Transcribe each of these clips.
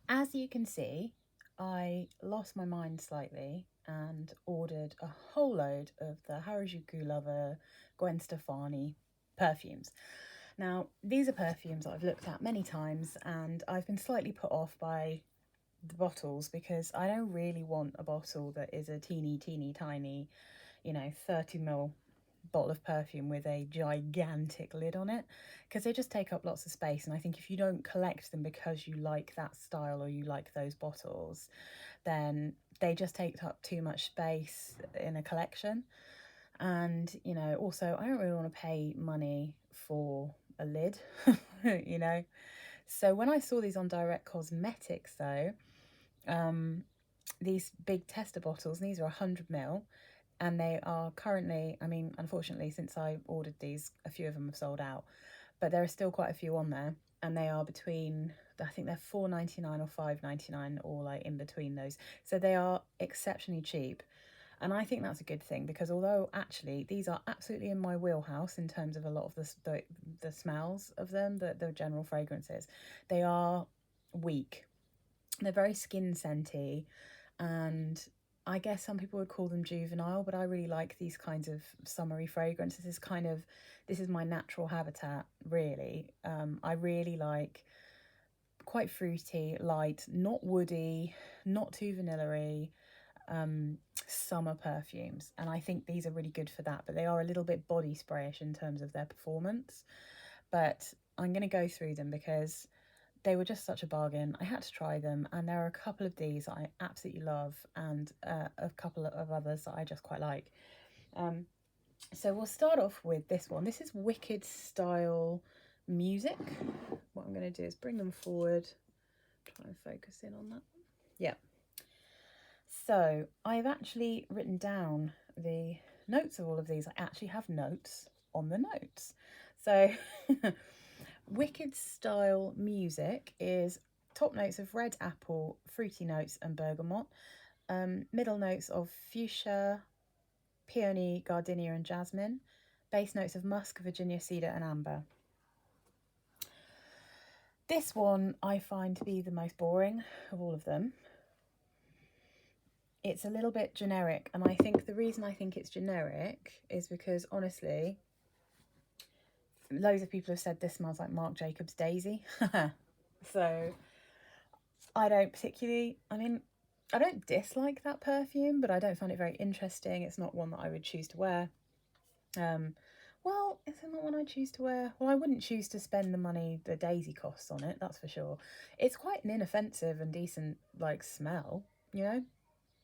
As you can see, I lost my mind slightly and ordered a whole load of the Harajuku Lover Gwen Stefani perfumes. Now, these are perfumes I've looked at many times and I've been slightly put off by the bottles because I don't really want a bottle that is a teeny tiny, 30 ml bottle of perfume with a gigantic lid on it, because they just take up lots of space. And I think if you don't collect them because you like that style or you like those bottles, then they just take up too much space in a collection. And also I don't really want to pay money for a lid. you know so when I saw these on Direct Cosmetics though, these big tester bottles, and these are 100 ml, and they are currently, I mean, unfortunately, since I ordered these, a few of them have sold out, but there are still quite a few on there, and they are between, I think they're £4.99 or £5.99, or like in between those. So they are exceptionally cheap. And I think that's a good thing, because although actually these are absolutely in my wheelhouse in terms of a lot of the smells of them, the general fragrances, they are weak. They're very skin scenty, and I guess some people would call them juvenile, but I really like these kinds of summery fragrances. This is my natural habitat, really. I really like quite fruity, light, not woody, not too vanilla-y, summer perfumes, and I think these are really good for that. But they are a little bit body sprayish in terms of their performance. But I'm going to go through them because they were just such a bargain. I had to try them, and there are a couple of these that I absolutely love, and a couple of others that I just quite like. So we'll start off with this one. This is Wicked Style Music. What I'm going to do is bring them forward, try and focus in on that one. Yeah. So I've actually written down the notes of all of these. I actually have notes on the notes. So Wicked Style Music is top notes of red apple, fruity notes and bergamot. Middle notes of fuchsia, peony, gardenia and jasmine. Base notes of musk, Virginia cedar and amber. This one I find to be the most boring of all of them. It's a little bit generic, and I think the reason I think it's generic is because, honestly, loads of people have said this smells like Marc Jacobs Daisy. So I don't particularly, I mean, I don't dislike that perfume, but I don't find it very interesting. It's not one that I would choose to wear. Well, is it not one I choose to wear? Well, I wouldn't choose to spend the money the Daisy costs on it, that's for sure. It's quite an inoffensive and decent, like, smell, you know?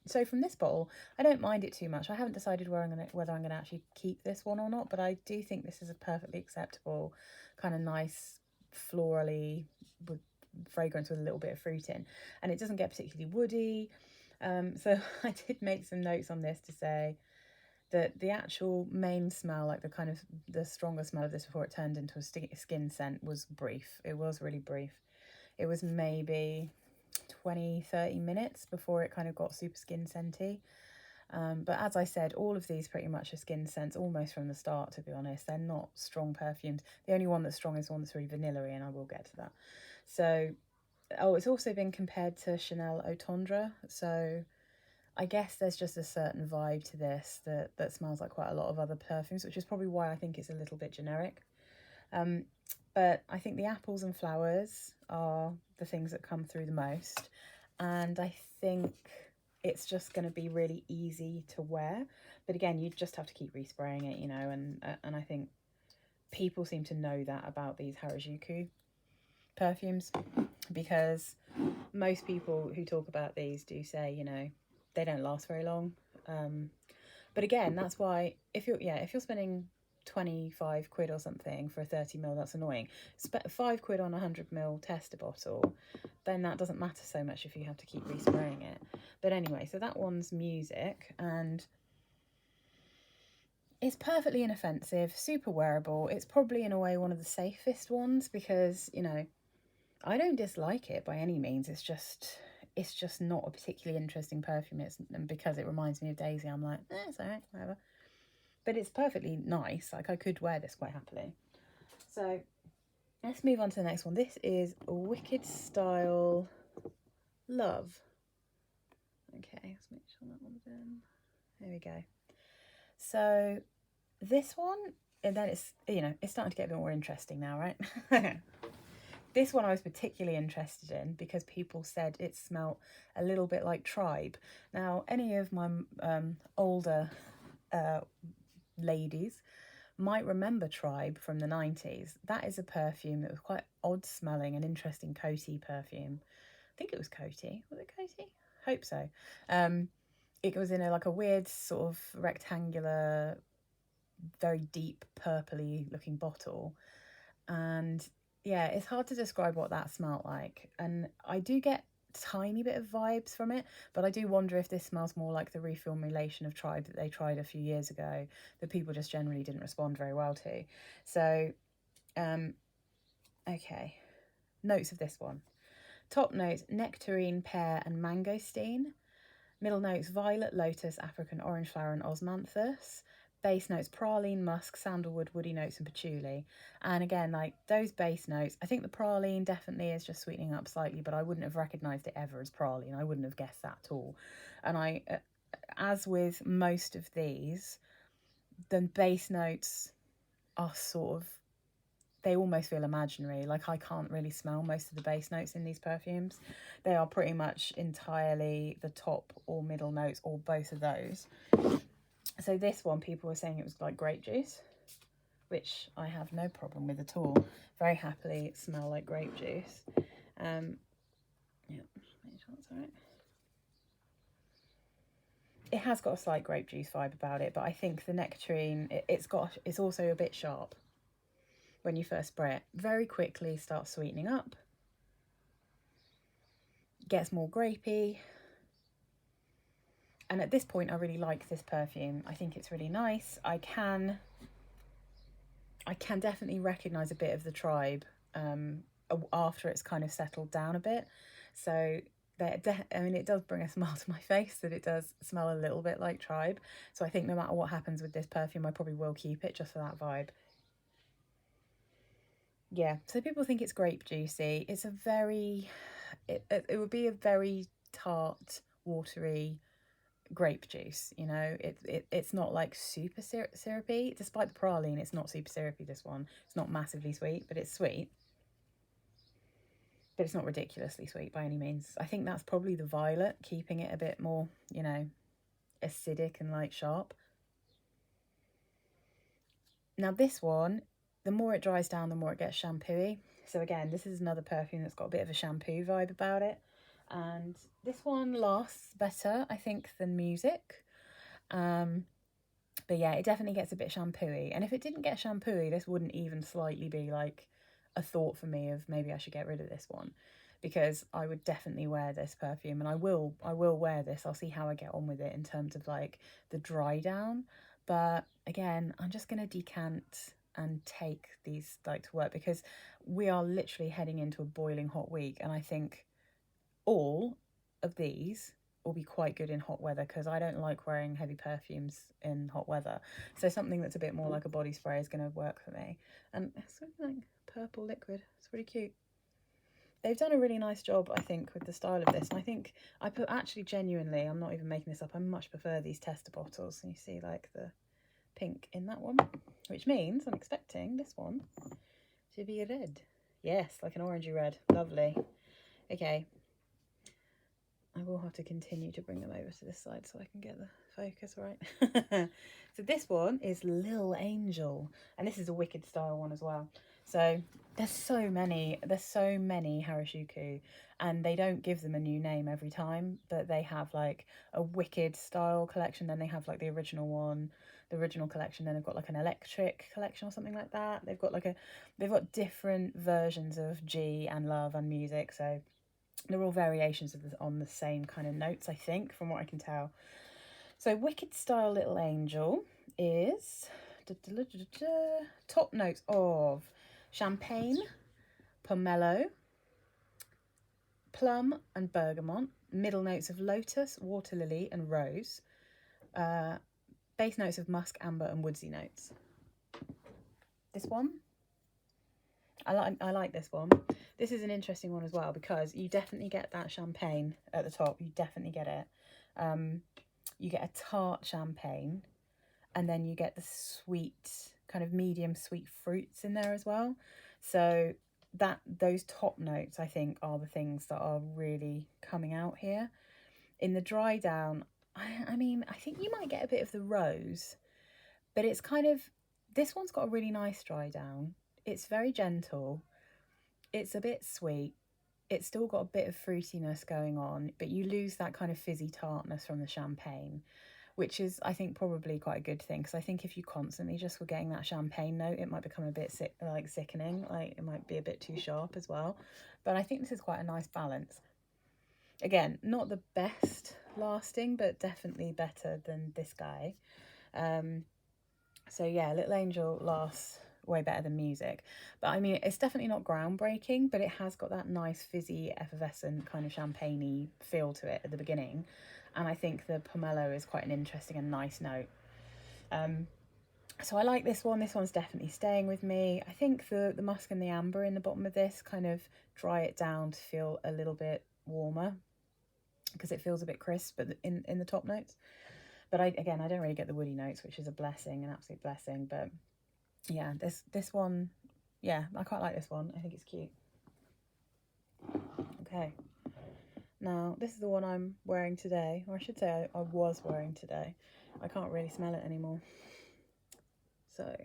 So from this bottle, I don't mind it too much. I haven't decided whether I'm gonna actually keep this one or not, but I do think this is a perfectly acceptable, kind of nice, florally with fragrance with a little bit of fruit in, and it doesn't get particularly woody. So I did make some notes on this to say that the actual main smell, like the stronger smell of this before it turned into a skin scent, was brief. It was really brief. It was maybe 20-30 minutes before it kind of got super skin scenty. But as I said, all of these pretty much are skin scents almost from the start, to be honest. They're not strong perfumes. The only one that's strong is the one that's really vanilla-y, and I will get to that. So, it's also been compared to Chanel Eau Tendre. So I guess there's just a certain vibe to this that smells like quite a lot of other perfumes, which is probably why I think it's a little bit generic. But I think the apples and flowers are the things that come through the most. And I think it's just going to be really easy to wear. But again, you just have to keep respraying it, and I think people seem to know that about these Harajuku perfumes, because most people who talk about these do say, they don't last very long. But again, that's why if you're spending 25 quid or something for a 30 ml, that's annoying. 5 quid on a 100 ml tester bottle, then that doesn't matter so much if you have to keep respraying it. But anyway, so that one's Music, and it's perfectly inoffensive, super wearable. It's probably in a way one of the safest ones because, I don't dislike it by any means. It's just not a particularly interesting perfume. And because it reminds me of Daisy, I'm like, it's alright, whatever. But it's perfectly nice. Like, I could wear this quite happily. So let's move on to the next one. This is Wicked Style Love. Okay, let's make sure that one's in. There we go. So this one, and then it's, you know, it's starting to get a bit more interesting now, right? This one I was particularly interested in because people said it smelled a little bit like Tribe. Now, any of my older ladies might remember Tribe from the 90s. That is a perfume that was quite odd smelling and interesting, coaty perfume. I think it was coaty. Was it coaty? Hope so. It was in like a weird sort of rectangular, very deep purpley looking bottle. And yeah, it's hard to describe what that smelled like. And I do get tiny bit of vibes from it, but I do wonder if this smells more like the reformulation of Tribe that they tried a few years ago that people just generally didn't respond very well to. So okay, notes of this one. Top notes: nectarine, pear and mangosteen. Middle notes: violet, lotus, African orange flower and osmanthus. Base notes: praline, musk, sandalwood, woody notes and patchouli. And again, like those base notes, I think the praline definitely is just sweetening up slightly, but I wouldn't have recognised it ever as praline. I wouldn't have guessed that at all. And I, as with most of these, the base notes are sort of, they almost feel imaginary. Like I can't really smell most of the base notes in these perfumes. They are pretty much entirely the top or middle notes or both of those. So this one, people were saying it was like grape juice, which I have no problem with at all. Very happily smell like grape juice. Yeah, make sure that's all right. It has got a slight grape juice vibe about it, but I think the nectarine, it's also a bit sharp when you first spray it. Very quickly starts sweetening up, gets more grapey. And at this point, I really like this perfume. I think it's really nice. I can definitely recognise a bit of the Tribe after it's kind of settled down a bit. So it does bring a smile to my face that it does smell a little bit like Tribe. So I think no matter what happens with this perfume, I probably will keep it just for that vibe. Yeah, so people think it's grape juicy. It's a very, it would be a very tart, watery grape juice, you know. It's not like super syrupy. Despite the praline, it's not super syrupy, this one. It's not massively sweet, but it's sweet. But it's not ridiculously sweet by any means. I think that's probably the violet, keeping it a bit more, you know, acidic and like sharp. Now this one, the more it dries down, the more it gets shampooey. So again, this is another perfume that's got a bit of a shampoo vibe about it. And this one lasts better, I think, than Music. But yeah, it definitely gets a bit shampooey. And if it didn't get shampooey, this wouldn't even slightly be like a thought for me of maybe I should get rid of this one, because I would definitely wear this perfume, and I will wear this. I'll see how I get on with it in terms of like the dry down. But again, I'm just going to decant and take these like to work, because we are literally heading into a boiling hot week, and I think all of these will be quite good in hot weather, because I don't like wearing heavy perfumes in hot weather. So something that's a bit more like a body spray is going to work for me. And it's something like purple liquid. It's pretty cute. They've done a really nice job, I think, with the style of this. And I think actually genuinely, I'm not even making this up, I much prefer these tester bottles. And you see like the pink in that one, which means I'm expecting this one to be red. Yes, like an orangey red. Lovely. Okay. I will have to continue to bring them over to this side so I can get the focus right. So this one is Lil Angel, and this is a wicked style one as well. So there's so many Harajuku, and they don't give them a new name every time, but they have like a wicked style collection, then they have like the original one, the original collection, then they've got like an electric collection or something like that. They've got different versions of G and Love and Music, so they're all variations of on the same kind of notes, I think, from what I can tell. So Wicked Style Little Angel is top notes of champagne, pomelo, plum and bergamot, middle notes of lotus, water lily and rose, base notes of musk, amber and woodsy notes. This one, I like this one. This is an interesting one as well because you definitely get that champagne at the top. You definitely get it. You get a tart champagne, and then you get the sweet, kind of medium sweet fruits in there as well. So those top notes, I think, are the things that are really coming out here. In the dry down, I mean, I think you might get a bit of the rose, but it's kind of, this one's got a really nice dry down. It's very gentle. It's a bit sweet. It's still got a bit of fruitiness going on, but you lose that kind of fizzy tartness from the champagne, which is, I think, probably quite a good thing. Because I think if you constantly just were getting that champagne note, it might become a bit sickening. Like, it might be a bit too sharp as well. But I think this is quite a nice balance. Again, not the best lasting, but definitely better than this guy. So yeah, Little Angel lasts way better than music. But I mean, it's definitely not groundbreaking, but it has got that nice fizzy, effervescent kind of champagne-y feel to it at the beginning. And I think the pomelo is quite an interesting and nice note. So I like this one. This one's definitely staying with me. I think the musk and the amber in the bottom of this kind of dry it down to feel a little bit warmer because it feels a bit crisp in the top notes. But I don't really get the woody notes, which is a blessing, an absolute blessing. But yeah, this one, yeah, I quite like this one. I think it's cute. Okay. Now, this is the one I'm wearing today, or I should say I was wearing today. I can't really smell it anymore. So,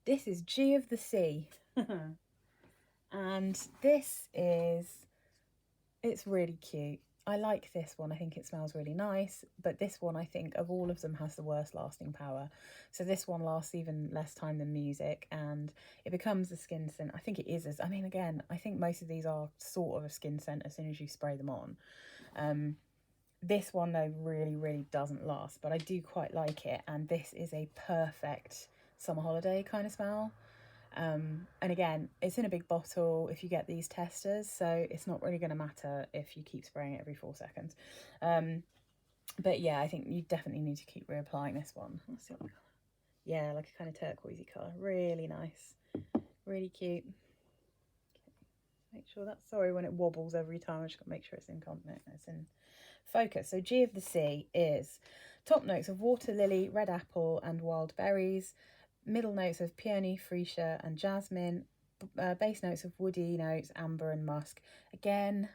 this is G of the Sea. And it's really cute. I like this one. I think it smells really nice, but this one, I think, of all of them, has the worst lasting power. So this one lasts even less time than music, and it becomes a skin scent. I think it is. I mean, again, I think most of these are sort of a skin scent as soon as you spray them on. This one, though, really, really doesn't last, but I do quite like it, and this is a perfect summer holiday kind of smell. And again, it's in a big bottle if you get these testers, so it's not really going to matter if you keep spraying it every 4 seconds. But yeah, I think you definitely need to keep reapplying this one. Let's see what colour. Yeah, like a kind of turquoisey colour. Really nice. Really cute. Okay. Make sure that's, sorry when it wobbles every time, I just got to make sure it's in focus. So G of the Sea is top notes of water lily, red apple and wild berries, middle notes of peony, freesia and jasmine, base notes of woody notes, amber and musk. Again,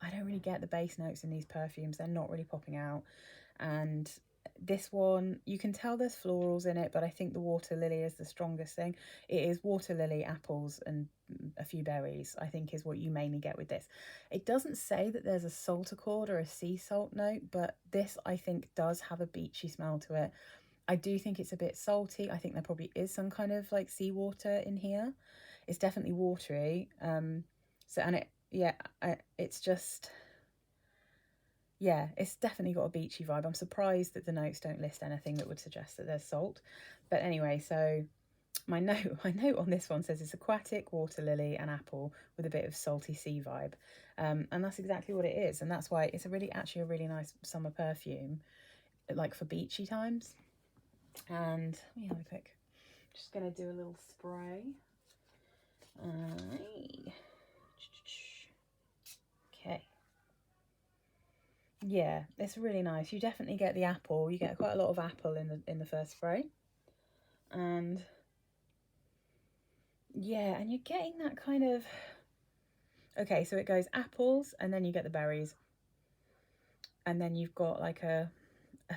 I don't really get the base notes in these perfumes. They're not really popping out. And this one, you can tell there's florals in it, but I think the water lily is the strongest thing. It is water lily, apples and a few berries, I think, is what you mainly get with this. It doesn't say that there's a salt accord or a sea salt note, but this, I think, does have a beachy smell to it. I do think it's a bit salty. I think there probably is some kind of like seawater in here. It's definitely watery. It's just, yeah, it's definitely got a beachy vibe. I'm surprised that the notes don't list anything that would suggest that there's salt. But anyway, so my note on this one says it's aquatic, water lily and apple with a bit of salty sea vibe. And that's exactly what it is. And that's why it's actually a really nice summer perfume, like for beachy times. And let me have a quick, just going to do a little spray. Okay. Yeah, it's really nice. You definitely get the apple. You get quite a lot of apple in the first spray. And yeah, and you're getting that kind of, okay, so it goes apples and then you get the berries. And then you've got like a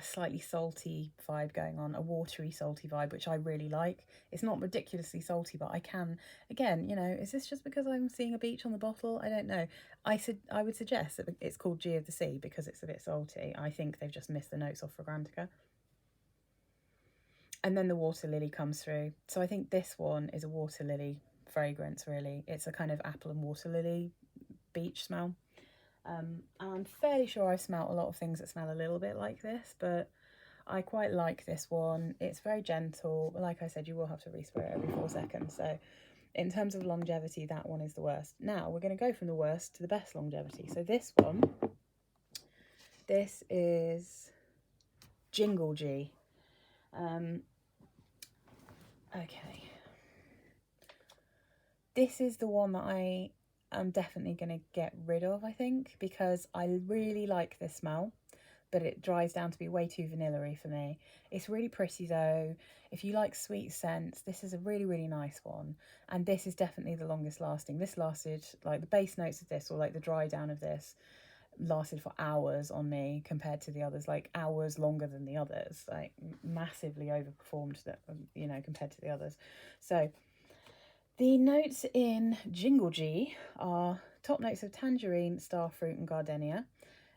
slightly salty vibe going on, a watery salty vibe, which I really like. It's not ridiculously salty, but I can, again, is this just because I'm seeing a beach on the bottle? I don't know. I would suggest that it's called G of the Sea because it's a bit salty. I think they've just missed the notes off Fragrantica. And then the water lily comes through. So I think this one is a water lily fragrance, really. It's a kind of apple and water lily beach smell. I'm fairly sure I've smelled a lot of things that smell a little bit like this, but I quite like this one. It's very gentle. Like I said, you will have to respray it every 4 seconds. So in terms of longevity, that one is the worst. Now we're going to go from the worst to the best longevity. So this is Jingle G. Okay. This is the one that I am definitely going to get rid of, I think, because I really like this smell, but it dries down to be way too vanilla-y for me. It's really pretty though. If you like sweet scents, this is a really, really nice one. And this is definitely the longest lasting. This lasted, like the base notes of this, or like the dry down of this, lasted for hours on me compared to the others, like hours longer than the others, like massively overperformed that, you know, compared to the others. So the notes in Jingle G are top notes of tangerine, starfruit and gardenia,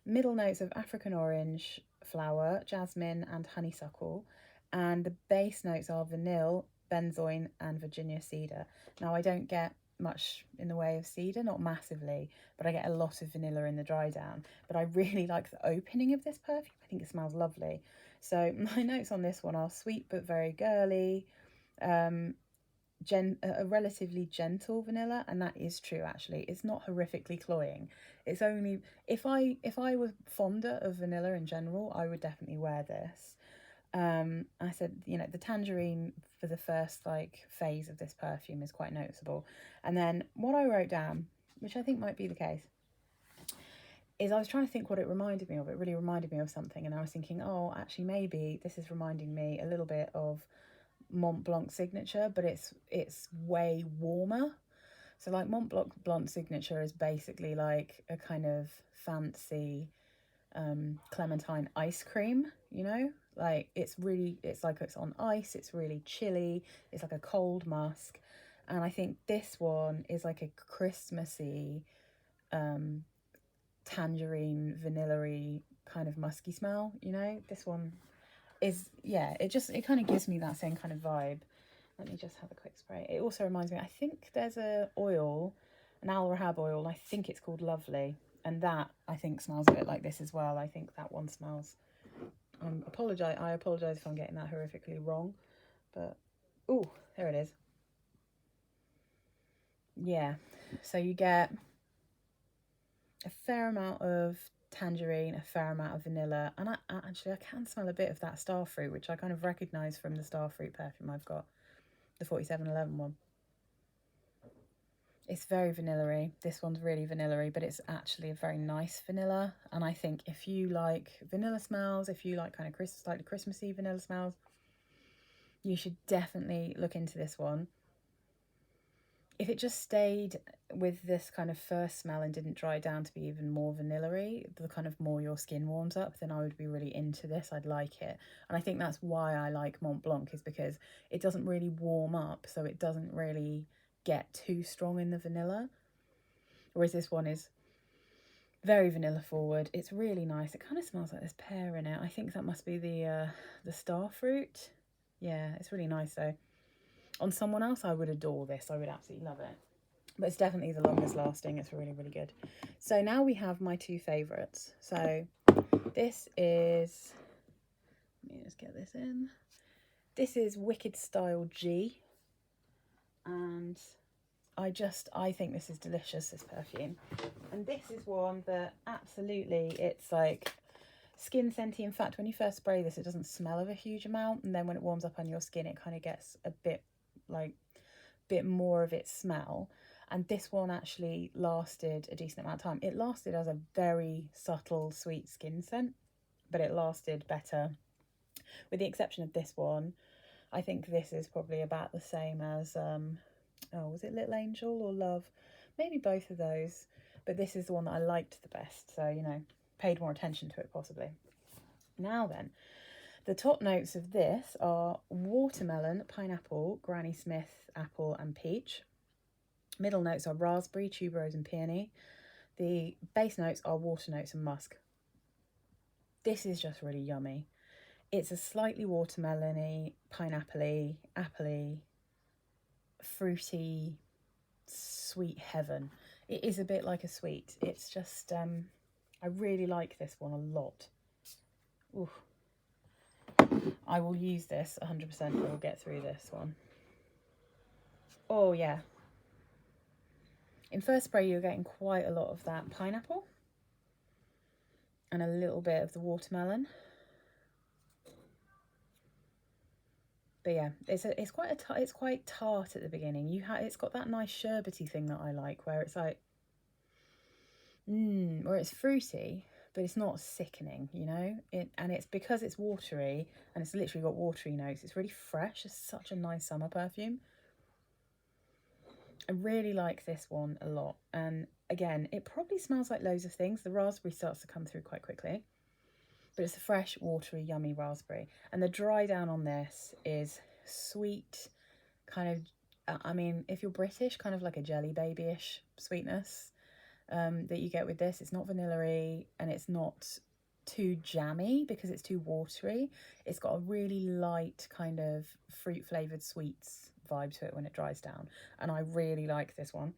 middle notes of African orange, flower, jasmine and honeysuckle, and the base notes are vanilla, benzoin and Virginia cedar. Now I don't get much in the way of cedar, not massively, but I get a lot of vanilla in the dry down. But I really like the opening of this perfume. I think it smells lovely. So my notes on this one are sweet but very girly, a relatively gentle vanilla, and that is true actually. It's not horrifically cloying. It's only if I was fonder of vanilla in general, I would definitely wear this. I said, you know, the tangerine for the first like phase of this perfume is quite noticeable. And then what I wrote down, which I think might be the case, is I was trying to think what it reminded me of. It really reminded me of something, and I was thinking, oh, actually maybe this is reminding me a little bit of Mont Blanc Signature, but it's way warmer. So like Mont Blanc Signature is basically like a kind of fancy clementine ice cream, you know? Like it's like it's on ice, it's really chilly, it's like a cold musk. And I think this one is like a Christmassy tangerine vanilla-y kind of musky smell, you know? This one is, yeah, it kind of gives me that same kind of vibe. Let me just have a quick spray. It also reminds me, I think there's an Al Rahab oil, I think it's called Lovely, and that I think smells a bit like this as well. I think that one smells, I apologise if I'm getting that horrifically wrong, but oh, there it is. Yeah, so you get a fair amount of tangerine, a fair amount of vanilla, and I can smell a bit of that starfruit, which I kind of recognise from the starfruit perfume I've got, the 4711 one. It's very vanilla-y. This one's really vanilla-y, but it's actually a very nice vanilla. And I think if you like vanilla smells, if you like kind of slightly Christmassy vanilla smells, you should definitely look into this one. If it just stayed with this kind of first smell and didn't dry down to be even more vanilla-y, the kind of more your skin warms up, then I would be really into this. I'd like it. And I think that's why I like Mont Blanc, is because it doesn't really warm up, so it doesn't really get too strong in the vanilla. Whereas this one is very vanilla forward. It's really nice. It kind of smells like there's pear in it. I think that must be the star fruit. Yeah, it's really nice though. On someone else, I would adore this. I would absolutely love it. But it's definitely the longest lasting. It's really, really good. So now we have my two favourites. So this is, let me just get this in. This is Wicked Style G. And I think this is delicious, this perfume. And this is one that absolutely, it's like skin scenty. In fact, when you first spray this, it doesn't smell of a huge amount. And then when it warms up on your skin, it kind of gets a bit more of its smell. And this one actually lasted a decent amount of time. It lasted as a very subtle, sweet skin scent, but it lasted better. With the exception of this one, I think this is probably about the same as, was it Lil Angel or Love? Maybe both of those. But this is the one that I liked the best. So, you know, paid more attention to it possibly. Now then, the top notes of this are watermelon, pineapple, Granny Smith, apple and peach. Middle notes are raspberry, tuberose and peony. The base notes are water notes and musk. This is just really yummy. It's a slightly watermelony, pineapple-y, apple-y, fruity, sweet heaven. It is a bit like a sweet. It's just, I really like this one a lot. Ooh. I will use this 100%. I will get through this one. Oh, yeah. In first spray, you're getting quite a lot of that pineapple and a little bit of the watermelon. But yeah, it's quite tart at the beginning. It's got that nice sherbety thing that I like, where it's like where it's fruity, but it's not sickening, you know. And it's because it's watery and it's literally got watery notes. It's really fresh. It's such a nice summer perfume. I really like this one a lot. And again, it probably smells like loads of things. The raspberry starts to come through quite quickly, but it's a fresh, watery, yummy raspberry. And the dry down on this is sweet, kind of, I mean, if you're British, kind of like a jelly baby-ish sweetness that you get with this. It's not vanilla-y and it's not too jammy because it's too watery. It's got a really light kind of fruit-flavoured sweets vibe to it when it dries down. And I really like this one.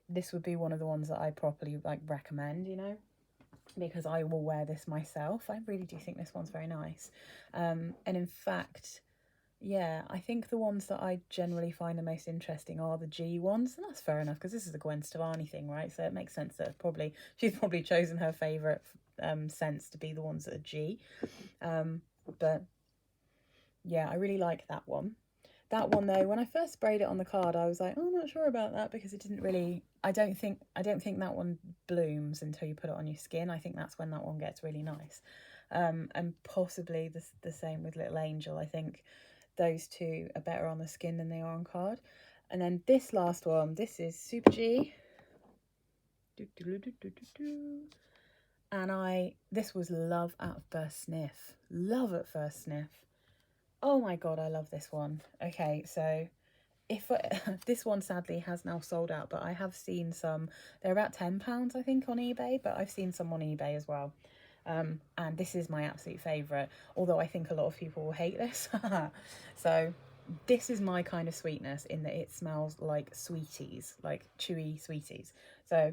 This would be one of the ones that I properly like recommend, you know, because I will wear this myself. I really do think this one's very nice. And in fact, yeah, I think the ones that I generally find the most interesting are the G ones, and that's fair enough because this is a Gwen Stefani thing, right? So it makes sense that she's probably chosen her favourite scents to be the ones that are G. But yeah, I really like that one. That one though, when I first sprayed it on the card, I was like, oh, I'm not sure about that because it didn't really. I don't think that one blooms until you put it on your skin. I think that's when that one gets really nice, and possibly the same with Little Angel. I think those two are better on the skin than they are on card. And then this last one, this is Super G. And this was love at first sniff. Love at first sniff. Oh my god, I love this one. Okay, so this one sadly has now sold out, but I have seen some. They're about £10, I think, on eBay, but I've seen some on eBay as well. And this is my absolute favourite, although I think a lot of people will hate this. So this is my kind of sweetness in that it smells like sweeties, like chewy sweeties. So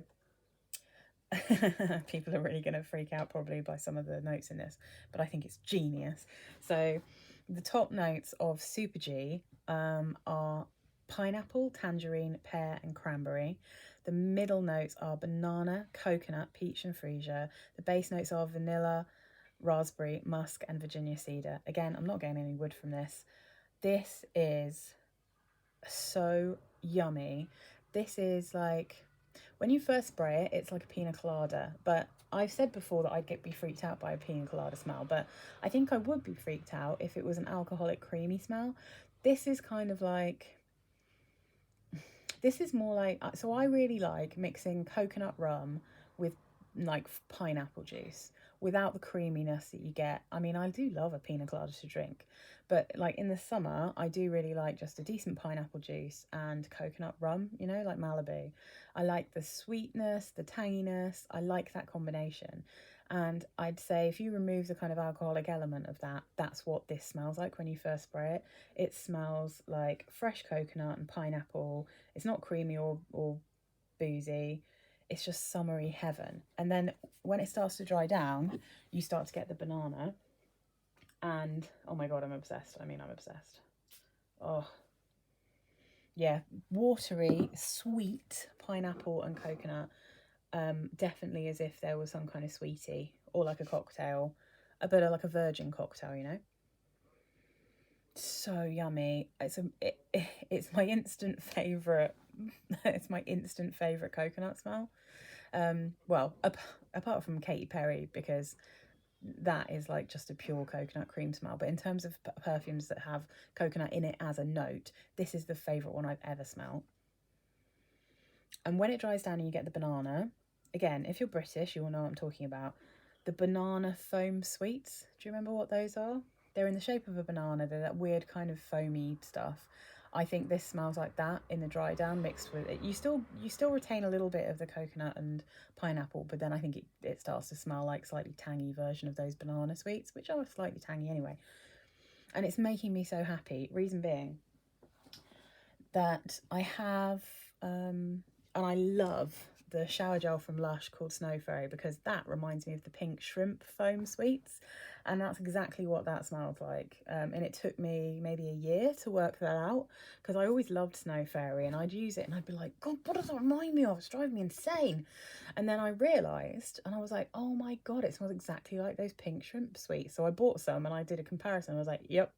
people are really going to freak out probably by some of the notes in this, but I think it's genius. So the top notes of Super G are pineapple, tangerine, pear and cranberry. The middle notes are banana, coconut, peach and freesia. The base notes are vanilla, raspberry, musk and Virginia cedar. Again, I'm not getting any wood from this. This is so yummy. This is like, when you first spray it, it's like a pina colada. But I've said before that I'd be freaked out by a pina colada smell, but I think I would be freaked out if it was an alcoholic creamy smell. This is kind of like, this is more like, so I really like mixing coconut rum with like pineapple juice without the creaminess that you get. I mean, I do love a pina colada to drink, but like in the summer, I do really like just a decent pineapple juice and coconut rum, you know, like Malibu. I like the sweetness, the tanginess. I like that combination. And I'd say if you remove the kind of alcoholic element of that, that's what this smells like when you first spray it. It smells like fresh coconut and pineapple. It's not creamy or boozy. It's just summery heaven. And then when it starts to dry down, you start to get the banana. And oh my god, I'm obsessed. I mean, I'm obsessed. Oh, yeah. Watery, sweet pineapple and coconut. Definitely as if there was some kind of sweetie or like a cocktail, a bit of like a virgin cocktail, you know. So yummy. It's my instant favorite. It's my instant favorite coconut smell. Well, apart from Katy Perry, because that is like just a pure coconut cream smell. But in terms of perfumes that have coconut in it as a note, this is the favorite one I've ever smelled. And when it dries down and you get the banana, again, if you're British, you will know what I'm talking about. The banana foam sweets. Do you remember what those are? They're in the shape of a banana. They're that weird kind of foamy stuff. I think this smells like that in the dry down mixed with it. You still retain a little bit of the coconut and pineapple, but then I think it starts to smell like slightly tangy version of those banana sweets, which are slightly tangy anyway. And it's making me so happy. Reason being that I have, and I love the shower gel from Lush called Snow Fairy because that reminds me of the pink shrimp foam sweets, and that's exactly what that smells like. And it took me maybe a year to work that out because I always loved Snow Fairy and I'd use it and I'd be like, God, what does that remind me of? It's driving me insane. And then I realised and I was like, oh my God, it smells exactly like those pink shrimp sweets. So I bought some and I did a comparison. I was like, yep,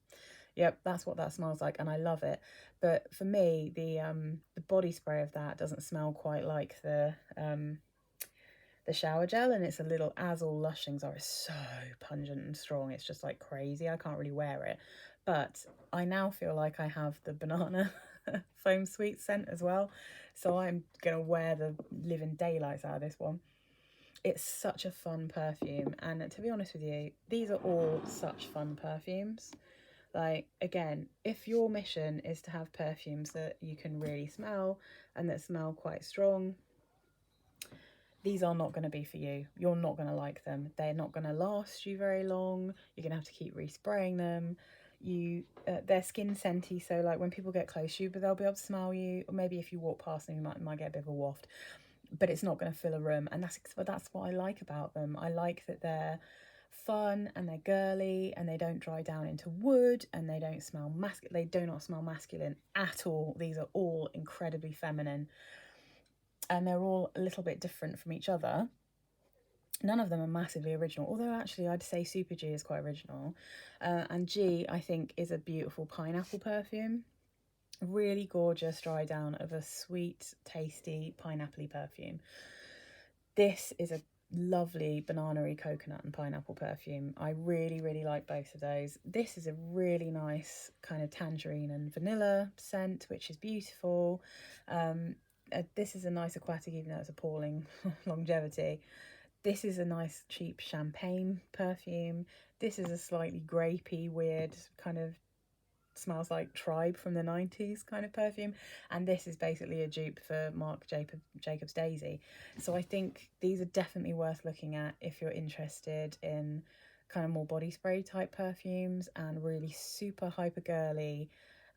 Yep, that's what that smells like, and I love it. But for me, the body spray of that doesn't smell quite like the shower gel, and it's a little, as all Lush things are, it's so pungent and strong. It's just like crazy. I can't really wear it, but I now feel like I have the banana foam sweet scent as well, so I'm gonna wear the living daylights out of this one. It's such a fun perfume, and to be honest with you, these are all such fun perfumes. Like, again, if your mission is to have perfumes that you can really smell and that smell quite strong, these are not going to be for you. You're not going to like them. They're not going to last you very long. You're going to have to keep respraying them. They're skin scenty, so like when people get close to you, but they'll be able to smell you. Or maybe if you walk past them, you might get a bit of a waft, but it's not going to fill a room. And that's what I like about them. I like that they're fun and they're girly and they don't dry down into wood and they don't smell masculine. They do not smell masculine at all. These are all incredibly feminine, and they're all a little bit different from each other. None of them are massively original, although actually I'd say Super G is quite original. And G, I think, is a beautiful pineapple perfume. Really gorgeous dry down of a sweet, tasty, pineapple-y perfume. This is a lovely banana-y coconut and pineapple perfume. I really, really like both of those. This is a really nice kind of tangerine and vanilla scent, which is beautiful. This is a nice aquatic, even though it's appalling longevity. This is a nice cheap champagne perfume. This is a slightly grapey, weird kind of smells like Tribe from the 90s kind of perfume, and this is basically a dupe for Marc Jacobs Daisy. So I think these are definitely worth looking at if you're interested in kind of more body spray type perfumes and really super hyper girly,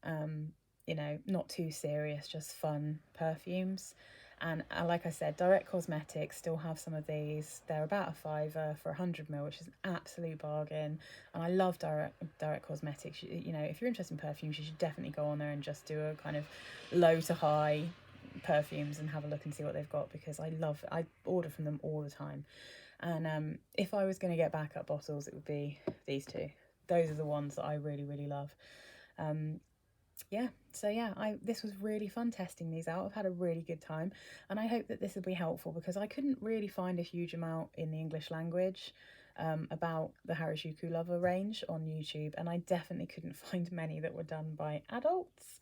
not too serious, just fun perfumes. And like I said, Direct Cosmetics still have some of these. They're about a fiver for 100ml, which is an absolute bargain. And I love Direct Cosmetics. If you're interested in perfumes, you should definitely go on there and just do a kind of low to high perfumes and have a look and see what they've got, because I order from them all the time. And if I was going to get backup bottles, it would be these two. Those are the ones that I really, really love. This was really fun testing these out. I've had a really good time, and I hope that this will be helpful, because I couldn't really find a huge amount in the English language about the Harajuku Lover range on YouTube, and I definitely couldn't find many that were done by adults.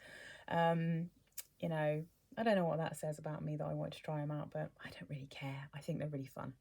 I don't know what that says about me that I want to try them out, but I don't really care. I think they're really fun.